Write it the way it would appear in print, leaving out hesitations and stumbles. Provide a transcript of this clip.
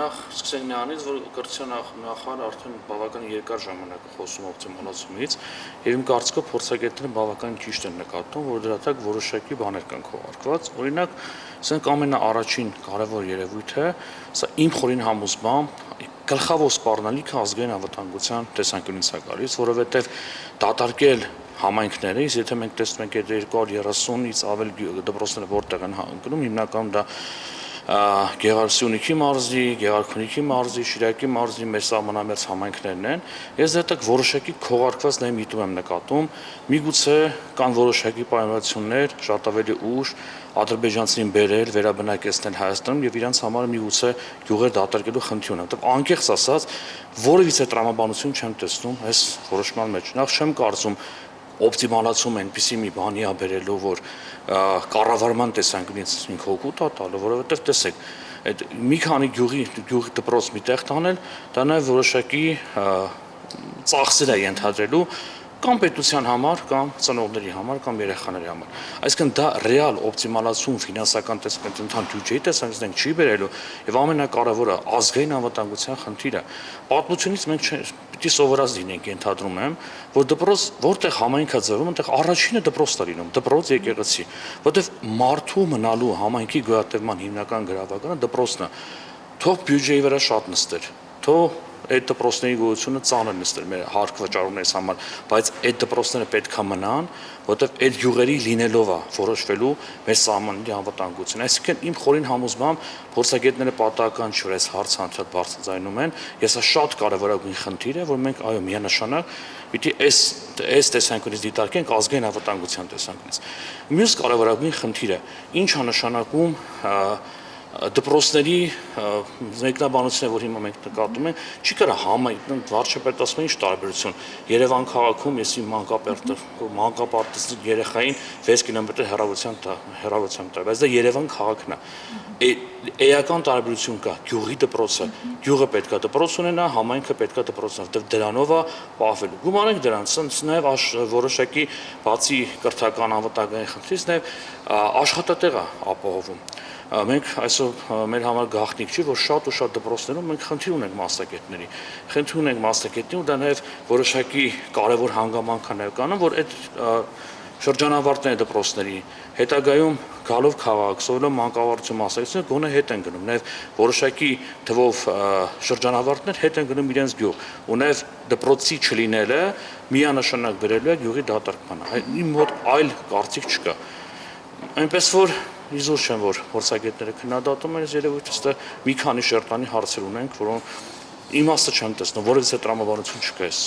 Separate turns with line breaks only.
նախ սկսենք նրանից, որ կրթության նախարարը արդեն բավական երկար ժամանակ է խոսում օպտիմալացումից, եւ իմ կարծիքով փորձագետները բավական ճիշտ են նկատում, որ դրա տակ որոշակի բաներ կան քողարկված։ Օրինակ, ասենք ամենաառաջին կարևոր երևույթը, սա իմ խորին համոզմամբ գլխավոր սպառնալիքը ազգային անվտանգության տեսանկյունից է գալիս, որովհետեւ դատարկել համայնքները, եթե մենք տեսնում ենք այդ 230-ից ավել դպրոցները որտեղ են ընկնում, հիմնականում դա Գեղարսյունիքի մարզի, Գեղարքունիքի մարզի, Շիրակի մարզի մեր սահմանամերձ համայնքներն են, ես դեռ որոշակի քողարկված նաև միտում եմ նկատում, միգուցե կան որոշակի պայմանավորություններ, շատ ավելի ուշ ադրբեջանցին բերել, վերաբնակեցնել Հայաստանում եւ իրանց համար միգուցե գյուղեր դատարկելու խնդիր ունեն, որտեղ անկեղծ ասած որևիցե տրամաբանություն չեմ տեսնում այս որոշման մեջ։ Նախ չեմ կարծում օպտիմալացում այնպիսի մի բանի ա բերելու, որ կառավարման տեսանկյունից ինքը օգուտ է տալու, որովհետև տեսեք, այդ մի քանի գյուղի դպրոց մի տեղ տանել, դա նաև որոշակի ծախսեր է ենթադրելու կամ պետության համար, կամ ծնողների համար, կամ երեխաների համար։ Այսինքն դա ռեալ օպտիմալացում ֆինանսական տեսանկյունից ընդհանուր բյուջեի տեսանկյունից չի բերելու, եւ ամենակարևորը ազգային անվտանգության խնդիրը։ Պատմությունից մենք պիտի սովորած լինենք, ենթադրում եմ, որ դպրոց որտեղ համայնքա ձևում, այնտեղ առաջինը դպրոցն է լինում, դպրոց եկեղեցի, որտեղ մարդու մնալու համայնքի գոյատևման հիմնական գրավականը դպրոցն է։ Թող բյուջեի վրա շատ նստեր, թող այդ դպրոցների գոյությունը ծանր նստեր մեր հարկ վճարումներից համար, բայց այդ դպրոցները պետք է մնան, որտեղ այդ յուղերի լինելով է որոշվելու մեր սահմանների անվտանգությունը։ Այսինքն իմ խորին համոզմամբ փորձագետները պատահական չէ, որ այս հարցը անդադ բարձրացնում են, ես շատ կարևորագույն խնդիր է, որ մենք այո միանշանակ պիտի այս տեսանկյունից դիտարկենք ազգային անվտանգության տեսանկյունից։ Մյուս կարևորագույն խնդիրը ինչ է նշանակում դպրոցների մեկնաբանությունը, որ հիմա մենք նկատում ենք, չի կարա համայնք վարչապետը ասում է ինչ տարբերություն։ Երևան քաղաքում եսի մանկապարտեզի երեխային 6 կիլոմետր հեռավորությամբ տա, բայց դա Երևան քաղաքն է։ Էական տարբերություն կա, գյուղի դպրոցը, գյուղը պետքա դպրոց ունենա, համայնքը պետքա դպրոց ունենա, դրանով է պահվելու։ Գումարենք դրանց, նաև որոշակի բացի կրթական անվտանգային խնդրից նաև աշխատատեղ է ապահովում։ Մենք այսօր մեր համար գաղտնիք չի, որ շատ ու շատ դպրոցներում մենք խնդիր ունենք մասնագետների, ու դա նաև որոշակի կարևոր հանգամանք է նաև կանում, որ այդ շրջանավարտների դպրոցների հետագայում գալով քաղաք, սովորելով մանկավարժություն մասնակցությունը գոնե հետ են գնում, նաև որոշակի թվով շրջանավարտներ հետ են գնում իրենց գյուղ, ու նաև դպրոցի չլինելը միանշանակ բերելու է գյուղի դատարկմանը։ Իմ մոտ այլ կարծիք չկա։ Այնպես որ իզուր չեմ, որ փորձագետները քննադատում են այս երևույթը, այստեղ մի քանի շերտանի հարցեր ունենք, որոնք իմաստը չեմ տեսնում, որևիցե տրամաբանություն չկա այս